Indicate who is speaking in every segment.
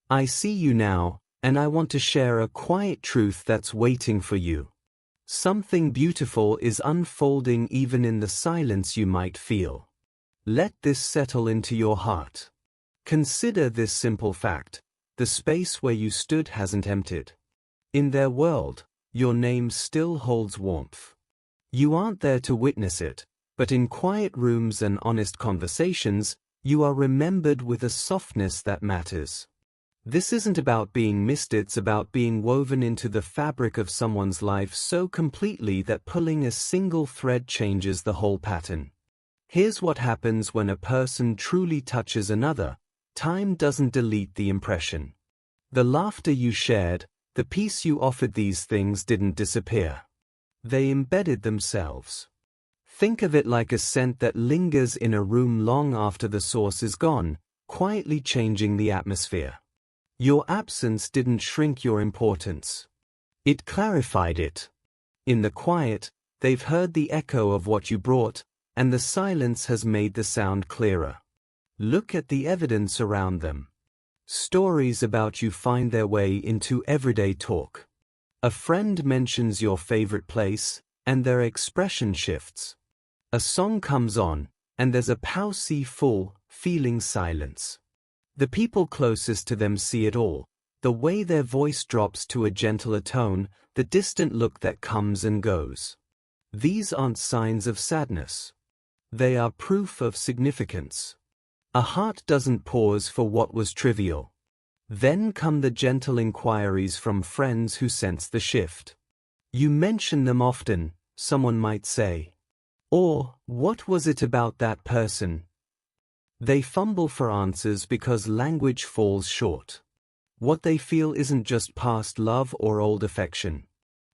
Speaker 1: I see you now, and I want to share a quiet truth that's waiting for you. Something beautiful is unfolding even in the silence you might feel. Let this settle into your heart. Consider this simple fact: the space where you stood hasn't emptied. In their world, your name still holds warmth. You aren't there to witness it, but in quiet rooms and honest conversations, you are remembered with a softness that matters. This isn't about being missed, it's about being woven into the fabric of someone's life so completely that pulling a single thread changes the whole pattern. Here's what happens when a person truly touches another. Time doesn't delete the impression. The laughter you shared, the peace you offered, these things didn't disappear. They embedded themselves. Think of it like a scent that lingers in a room long after the source is gone, quietly changing the atmosphere. Your absence didn't shrink your importance. It clarified it. In the quiet, they've heard the echo of what you brought, and the silence has made the sound clearer. Look at the evidence around them. Stories about you find their way into everyday talk. A friend mentions your favorite place, and their expression shifts. A song comes on, and there's a pause-full, feeling silence. The people closest to them see it all, the way their voice drops to a gentler tone, the distant look that comes and goes. These aren't signs of sadness. They are proof of significance. A heart doesn't pause for what was trivial. Then come the gentle inquiries from friends who sense the shift. You mention them often, someone might say. Or, what was it about that person? They fumble for answers because language falls short. What they feel isn't just past love or old affection.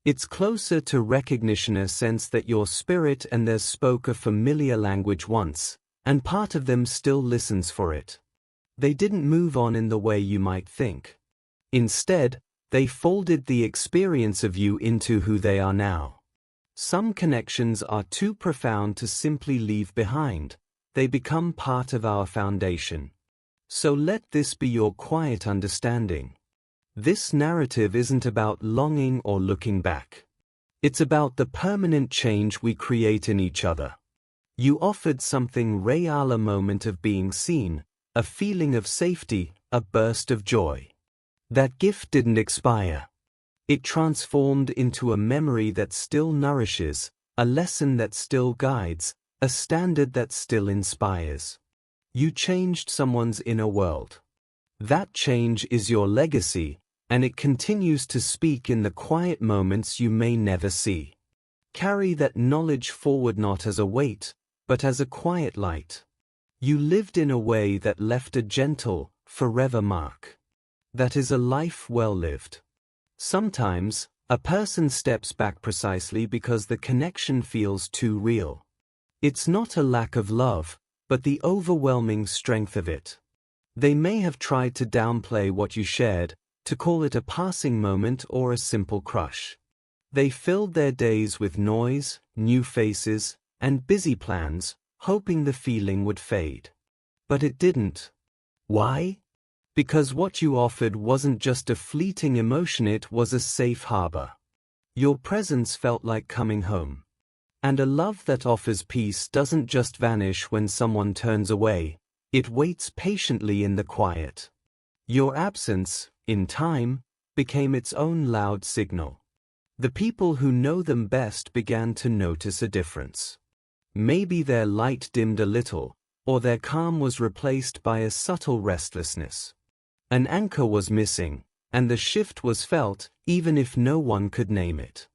Speaker 1: It's closer to recognition, a sense that your spirit and theirs spoke a familiar language once, and part of them still listens for it. They didn't move on in the way you might think. Instead, they folded the experience of you into who they are now. Some connections are too profound to simply leave behind. They become part of our foundation. So let this be your quiet understanding. This narrative isn't about longing or looking back. It's about the permanent change we create in each other. You offered something real, a moment of being seen, a feeling of safety, a burst of joy. That gift didn't expire. It transformed into a memory that still nourishes, a lesson that still guides, a standard that still inspires. You changed someone's inner world. That change is your legacy, and it continues to speak in the quiet moments you may never see. Carry that knowledge forward, not as a weight, but as a quiet light. You lived in a way that left a gentle, forever mark. That is a life well lived. Sometimes, a person steps back precisely because the connection feels too real. It's not a lack of love, but the overwhelming strength of it. They may have tried to downplay what you shared, to call it a passing moment or a simple crush. They filled their days with noise, new faces, and busy plans, hoping the feeling would fade. But it didn't. Why? Because what you offered wasn't just a fleeting emotion, it was a safe harbor. Your presence felt like coming home. And a love that offers peace doesn't just vanish when someone turns away, it waits patiently in the quiet. Your absence, in time, became its own loud signal. The people who know them best began to notice a difference. Maybe their light dimmed a little, or their calm was replaced by a subtle restlessness. An anchor was missing, and the shift was felt, even if no one could name it.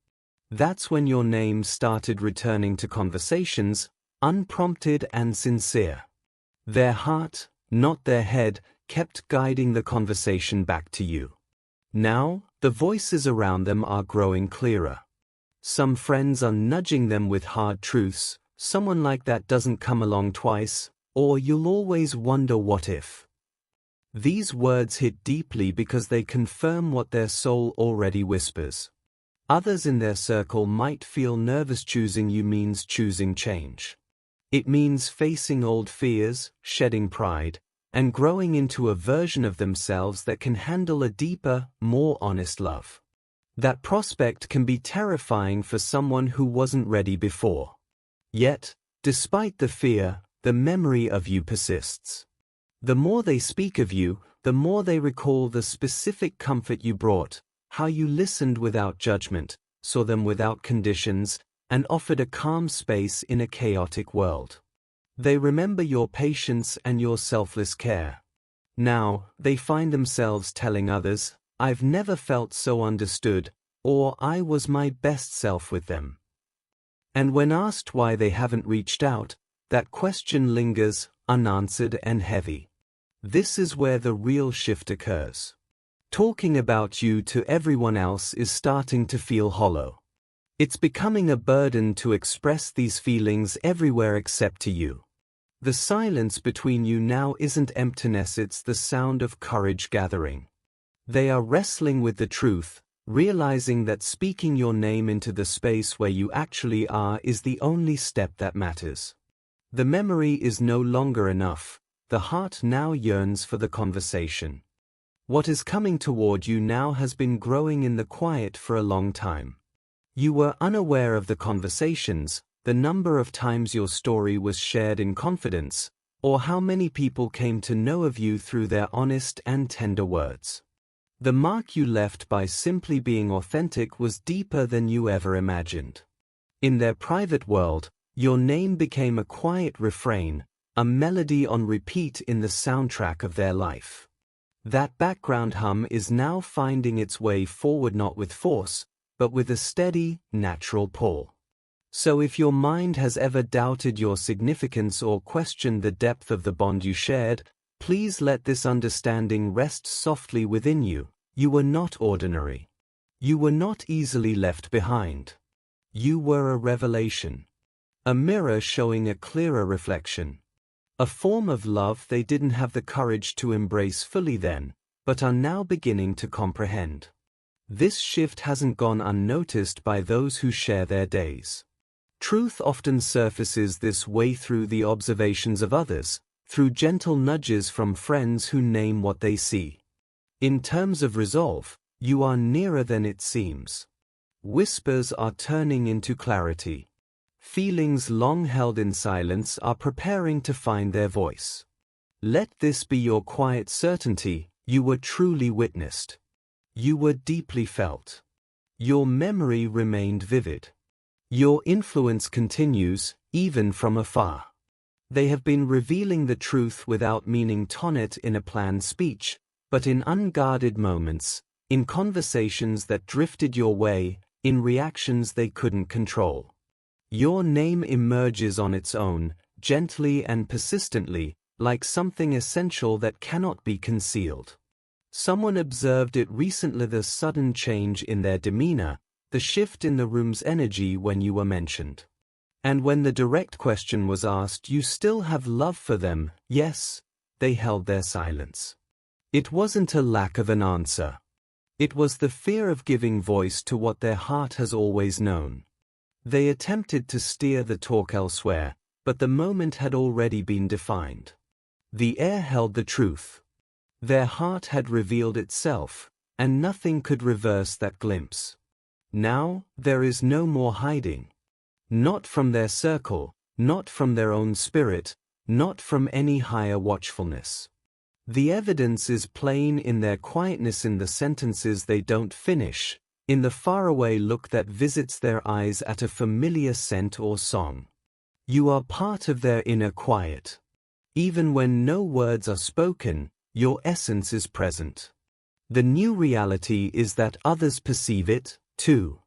Speaker 1: That's when your name started returning to conversations, unprompted and sincere. Their heart, not their head, kept guiding the conversation back to you. Now, the voices around them are growing clearer. Some friends are nudging them with hard truths. Someone like that doesn't come along twice, or you'll always wonder what if. These words hit deeply because they confirm what their soul already whispers. Others in their circle might feel nervous. Choosing you means choosing change. It means facing old fears, shedding pride, and growing into a version of themselves that can handle a deeper, more honest love. That prospect can be terrifying for someone who wasn't ready before. Yet, despite the fear, the memory of you persists. The more they speak of you, the more they recall the specific comfort you brought, how you listened without judgment, saw them without conditions, and offered a calm space in a chaotic world. They remember your patience and your selfless care. Now, they find themselves telling others, "I've never felt so understood," or "I was my best self with them." And when asked why they haven't reached out, that question lingers, unanswered and heavy. This is where the real shift occurs. Talking about you to everyone else is starting to feel hollow. It's becoming a burden to express these feelings everywhere except to you. The silence between you now isn't emptiness, it's the sound of courage gathering. They are wrestling with the truth, realizing that speaking your name into the space where you actually are is the only step that matters. The memory is no longer enough, the heart now yearns for the conversation. What is coming toward you now has been growing in the quiet for a long time. You were unaware of the conversations, the number of times your story was shared in confidence, or how many people came to know of you through their honest and tender words. The mark you left by simply being authentic was deeper than you ever imagined. In their private world, your name became a quiet refrain, a melody on repeat in the soundtrack of their life. That background hum is now finding its way forward, not with force, but with a steady, natural pull. So if your mind has ever doubted your significance or questioned the depth of the bond you shared, please let this understanding rest softly within you. You were not ordinary. You were not easily left behind. You were a revelation. A mirror showing a clearer reflection. A form of love they didn't have the courage to embrace fully then, but are now beginning to comprehend. This shift hasn't gone unnoticed by those who share their days. Truth often surfaces this way through the observations of others, through gentle nudges from friends who name what they see. In terms of resolve, you are nearer than it seems. Whispers are turning into clarity. Feelings long held in silence are preparing to find their voice. Let this be your quiet certainty: you were truly witnessed. You were deeply felt. Your memory remained vivid. Your influence continues, even from afar. They have been revealing the truth without meaning to it in a planned speech, but in unguarded moments, in conversations that drifted your way, in reactions they couldn't control. Your name emerges on its own, gently and persistently, like something essential that cannot be concealed. Someone observed it recently: the sudden change in their demeanor, the shift in the room's energy when you were mentioned. And when the direct question was asked, "You still have love for them?" "Yes," they held their silence. It wasn't a lack of an answer. It was the fear of giving voice to what their heart has always known. They attempted to steer the talk elsewhere, but the moment had already been defined. The air held the truth. Their heart had revealed itself, and nothing could reverse that glimpse. Now, there is no more hiding. Not from their circle, not from their own spirit, not from any higher watchfulness. The evidence is plain in their quietness, in the sentences they don't finish, in the faraway look that visits their eyes at a familiar scent or song. You are part of their inner quiet. Even when no words are spoken, your essence is present. The new reality is that others perceive it, too.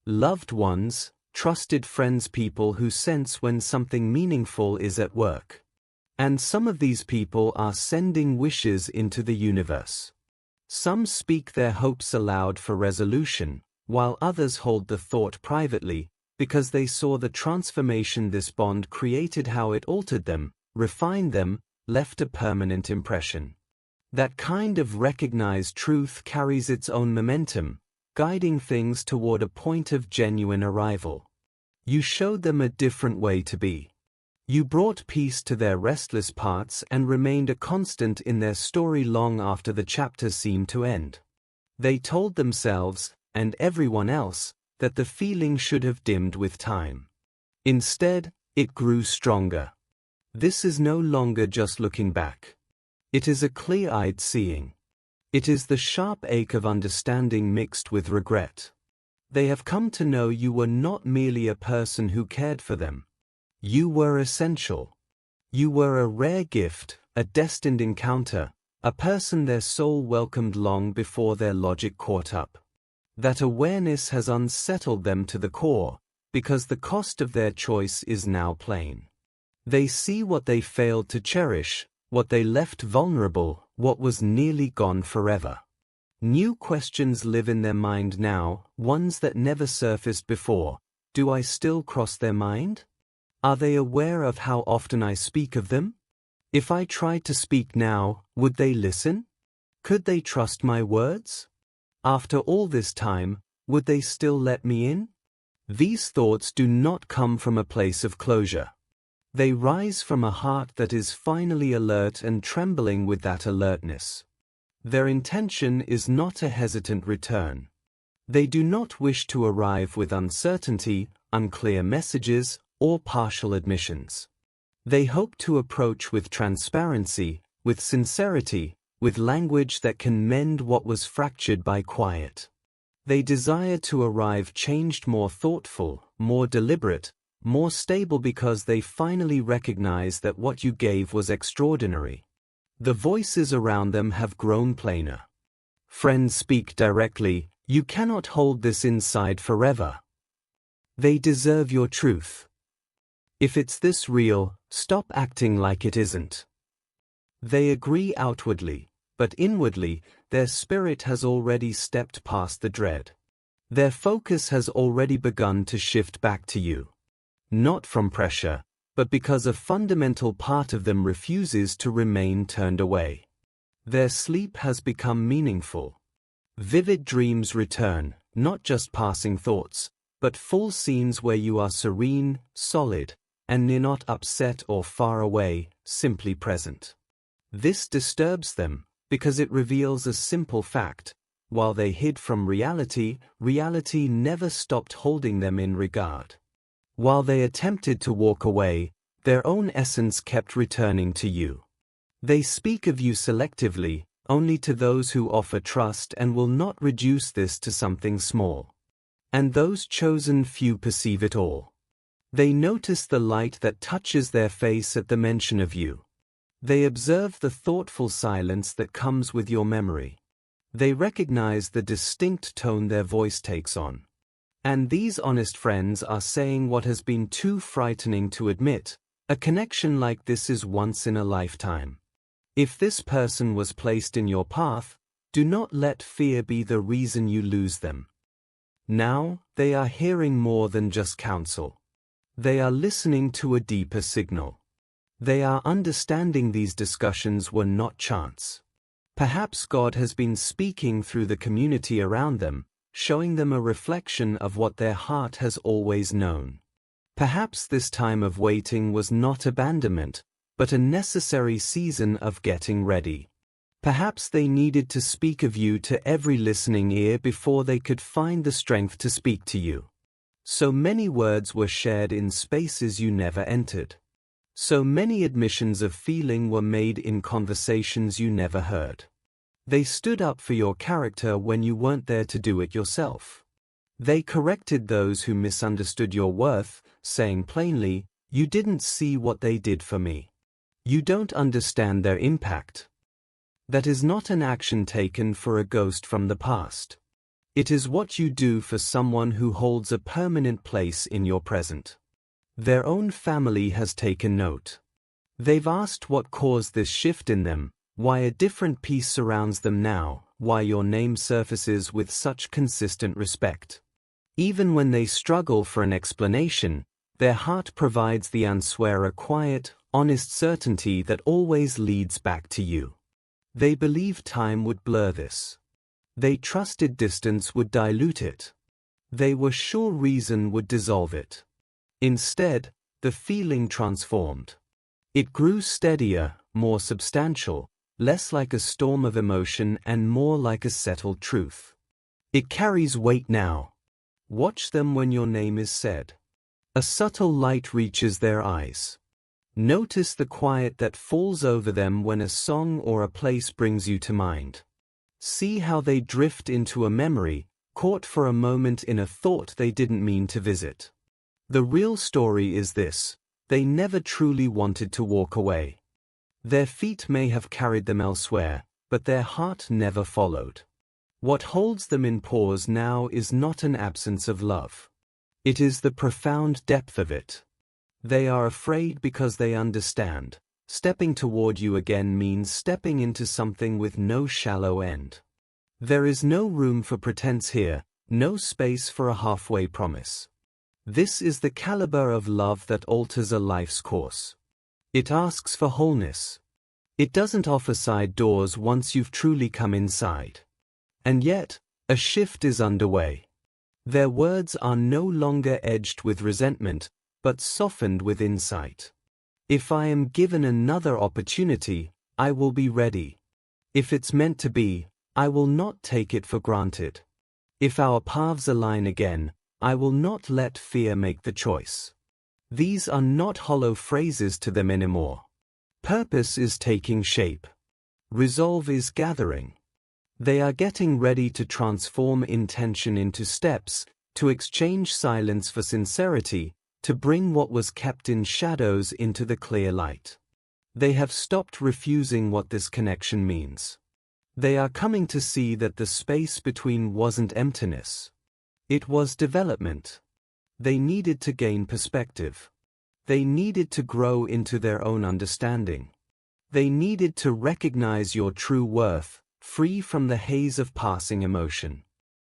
Speaker 1: Loved ones, trusted friends, people who sense when something meaningful is at work. And some of these people are sending wishes into the universe. Some speak their hopes aloud for resolution, while others hold the thought privately, because they saw the transformation this bond created, how it altered them, refined them, left a permanent impression. That kind of recognized truth carries its own momentum, guiding things toward a point of genuine arrival. You showed them a different way to be. You brought peace to their restless parts and remained a constant in their story long after the chapter seemed to end. They told themselves, and everyone else, that the feeling should have dimmed with time. Instead, it grew stronger. This is no longer just looking back. It is a clear-eyed seeing. It is the sharp ache of understanding mixed with regret. They have come to know you were not merely a person who cared for them. You were essential. You were a rare gift, a destined encounter, a person their soul welcomed long before their logic caught up. That awareness has unsettled them to the core, because the cost of their choice is now plain. They see what they failed to cherish, what they left vulnerable, what was nearly gone forever. New questions live in their mind now, ones that never surfaced before. Do I still cross their mind? Are they aware of how often I speak of them? If I tried to speak now, would they listen? Could they trust my words? After all this time, would they still let me in? These thoughts do not come from a place of closure. They rise from a heart that is finally alert and trembling with that alertness. Their intention is not a hesitant return. They do not wish to arrive with uncertainty, unclear messages, or partial admissions. They hope to approach with transparency, with sincerity, with language that can mend what was fractured by quiet. They desire to arrive changed, more thoughtful, more deliberate, more stable, because they finally recognize that what you gave was extraordinary. The voices around them have grown plainer. Friends speak directly. You cannot hold this inside forever. They deserve your truth. If it's this real, stop acting like it isn't. They agree outwardly, but inwardly, their spirit has already stepped past the dread. Their focus has already begun to shift back to you. Not from pressure, but because a fundamental part of them refuses to remain turned away. Their sleep has become meaningful. Vivid dreams return, not just passing thoughts, but full scenes where you are serene, solid, and near, not upset or far away, simply present. This disturbs them, because it reveals a simple fact: while they hid from reality, reality never stopped holding them in regard. While they attempted to walk away, their own essence kept returning to you. They speak of you selectively, only to those who offer trust, and will not reduce this to something small. And those chosen few perceive it all. They notice the light that touches their face at the mention of you. They observe the thoughtful silence that comes with your memory. They recognize the distinct tone their voice takes on. And these honest friends are saying what has been too frightening to admit: a connection like this is once in a lifetime. If this person was placed in your path, do not let fear be the reason you lose them. Now, they are hearing more than just counsel. They are listening to a deeper signal. They are understanding these discussions were not chance. Perhaps God has been speaking through the community around them, showing them a reflection of what their heart has always known. Perhaps this time of waiting was not abandonment, but a necessary season of getting ready. Perhaps they needed to speak of you to every listening ear before they could find the strength to speak to you. So many words were shared in spaces you never entered. So many admissions of feeling were made in conversations you never heard. They stood up for your character when you weren't there to do it yourself. They corrected those who misunderstood your worth, saying plainly, "You didn't see what they did for me. You don't understand their impact." That is not an action taken for a ghost from the past. It is what you do for someone who holds a permanent place in your present. Their own family has taken note. They've asked what caused this shift in them, why a different peace surrounds them now, why your name surfaces with such consistent respect. Even when they struggle for an explanation, their heart provides the answer, a quiet, honest certainty that always leads back to you. They believe time would blur this. They trusted distance would dilute it. They were sure reason would dissolve it. Instead, the feeling transformed. It grew steadier, more substantial, less like a storm of emotion and more like a settled truth. It carries weight now. Watch them when your name is said. A subtle light reaches their eyes. Notice the quiet that falls over them when a song or a place brings you to mind. See how they drift into a memory, caught for a moment in a thought they didn't mean to visit. The real story is this: they never truly wanted to walk away. Their feet may have carried them elsewhere, but their heart never followed. What holds them in pause now is not an absence of love. It is the profound depth of it. They are afraid because they understand. Stepping toward you again means stepping into something with no shallow end. There is no room for pretense here, no space for a halfway promise. This is the caliber of love that alters a life's course. It asks for wholeness. It doesn't offer side doors once you've truly come inside. And yet, a shift is underway. Their words are no longer edged with resentment, but softened with insight. If I am given another opportunity, I will be ready. If it's meant to be, I will not take it for granted. If our paths align again, I will not let fear make the choice. These are not hollow phrases to them anymore. Purpose is taking shape. Resolve is gathering. They are getting ready to transform intention into steps, to exchange silence for sincerity, to bring what was kept in shadows into the clear light. They have stopped refusing what this connection means. They are coming to see that the space between wasn't emptiness. It was development. They needed to gain perspective. They needed to grow into their own understanding. They needed to recognize your true worth, free from the haze of passing emotion.